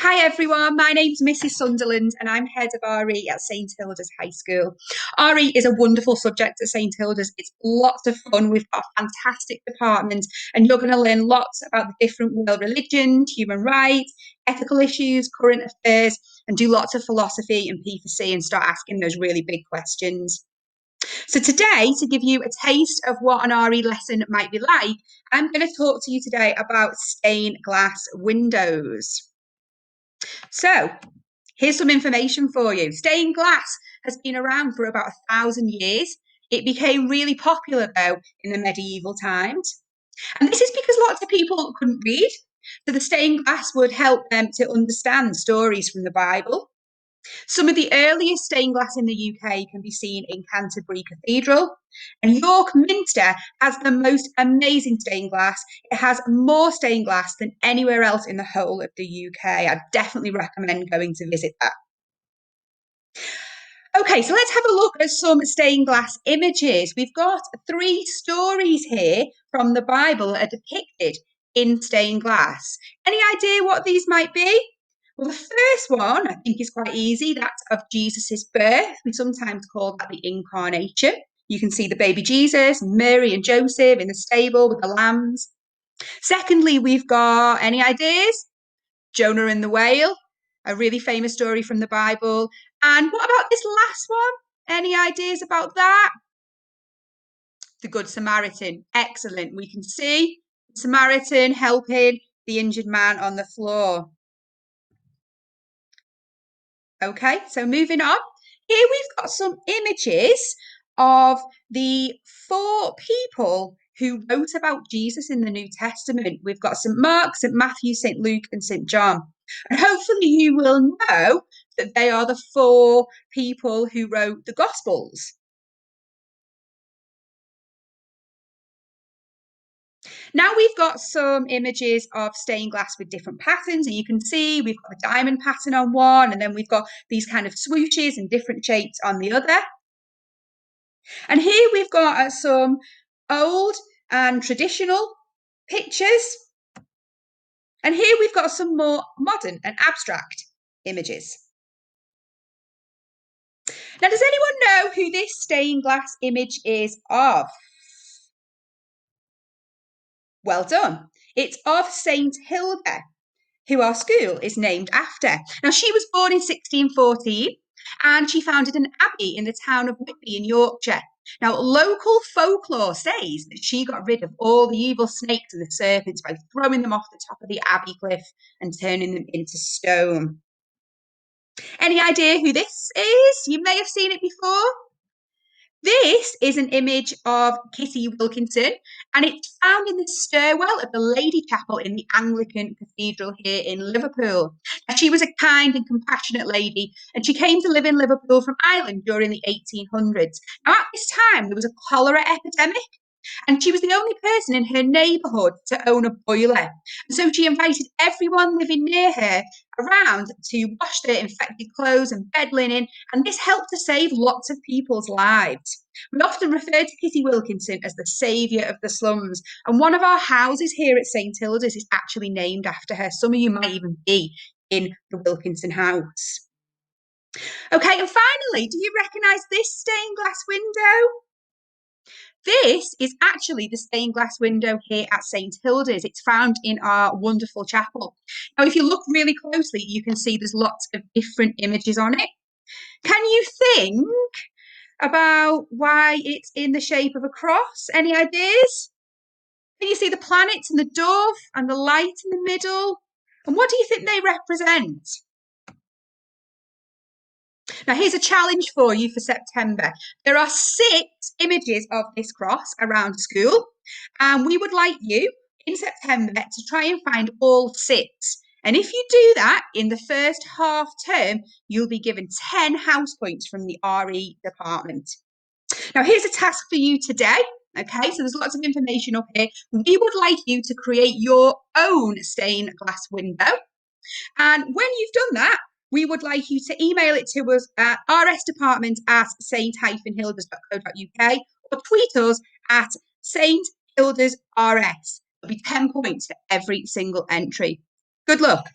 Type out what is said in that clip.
Hi everyone, my name's Mrs. Sunderland and I'm head of RE at St Hildas High School. RE is a wonderful subject at St Hildas. It's lots of fun. We've got a fantastic department and you're going to learn lots about the different world religions, human rights, ethical issues, current affairs, and do lots of philosophy and P4C and start asking those really big questions. So today, to give you a taste of what an RE lesson might be like, I'm going to talk to you today about stained glass windows. So, here's some information for you. Stained glass has been around for about 1,000 years. It became really popular, though, in the medieval times. And this is because lots of people couldn't read. So the stained glass would help them to understand stories from the Bible. Some of the earliest stained glass in the UK can be seen in Canterbury Cathedral. And York Minster has the most amazing stained glass. It has more stained glass than anywhere else in the whole of the UK. I definitely recommend going to visit that. Okay, so let's have a look at some stained glass images. We've got 3 stories here from the Bible that are depicted in stained glass. Any idea what these might be? Well, the first one I think is quite easy. That's of Jesus's birth. We sometimes call that the incarnation. You can see the baby Jesus, Mary and Joseph in the stable with the lambs. Secondly, we've got, any ideas? Jonah and the whale, a really famous story from the Bible. And what about this last one? Any ideas about that? The Good Samaritan. Excellent. We can see the Samaritan helping the injured man on the floor. Okay, so moving on. Here we've got some images of the 4 people who wrote about Jesus in the New Testament. We've got St. Mark, St. Matthew, St. Luke, and St. John. And hopefully you will know that they are the 4 people who wrote the Gospels. Now we've got some images of stained glass with different patterns, and you can see we've got a diamond pattern on one, and then we've got these kind of swooshes and different shapes on the other. And here we've got some old and traditional pictures. And here we've got some more modern and abstract images. Now, does anyone know who this stained glass image is of? Well done. It's of Saint Hilda, who our school is named after. Now, she was born in 1614 and she founded an abbey in the town of Whitby in Yorkshire. Now, local folklore says that she got rid of all the evil snakes and the serpents by throwing them off the top of the abbey cliff and turning them into stone. Any idea who this is? You may have seen it before. This is an image of Kitty Wilkinson, and it's found in the stairwell of the Lady Chapel in the Anglican Cathedral here in Liverpool. Now, she was a kind and compassionate lady, and she came to live in Liverpool from Ireland during the 1800s. Now, at this time, there was a cholera epidemic, and she was the only person in her neighbourhood to own a boiler. And so she invited everyone living near her around to wash their infected clothes and bed linen, and this helped to save lots of people's lives. We often refer to Kitty Wilkinson as the saviour of the slums, and one of our houses here at St Hilda's is actually named after her. Some of you might even be in the Wilkinson house. Okay, and finally, do you recognise this stained glass window? This is actually the stained glass window here at St Hilda's. It's found in our wonderful chapel. Now, if you look really closely, you can see there's lots of different images on it. Can you think about why it's in the shape of a cross? Any ideas? Can you see the planets and the dove and the light in the middle? And what do you think they represent? Now, here's a challenge for you for September. There are 6 images of this cross around school, and we would like you in September to try and find all 6. And if you do that in the first half term, you'll be given 10 house points from the RE department. Now, here's a task for you today. Okay, so there's lots of information up here. We would like you to create your own stained glass window. And when you've done that, we would like you to email it to us at rs.department@st-hildas.co.uk or tweet us at st-hildas-rs. It'll be 10 points for every single entry. Good luck.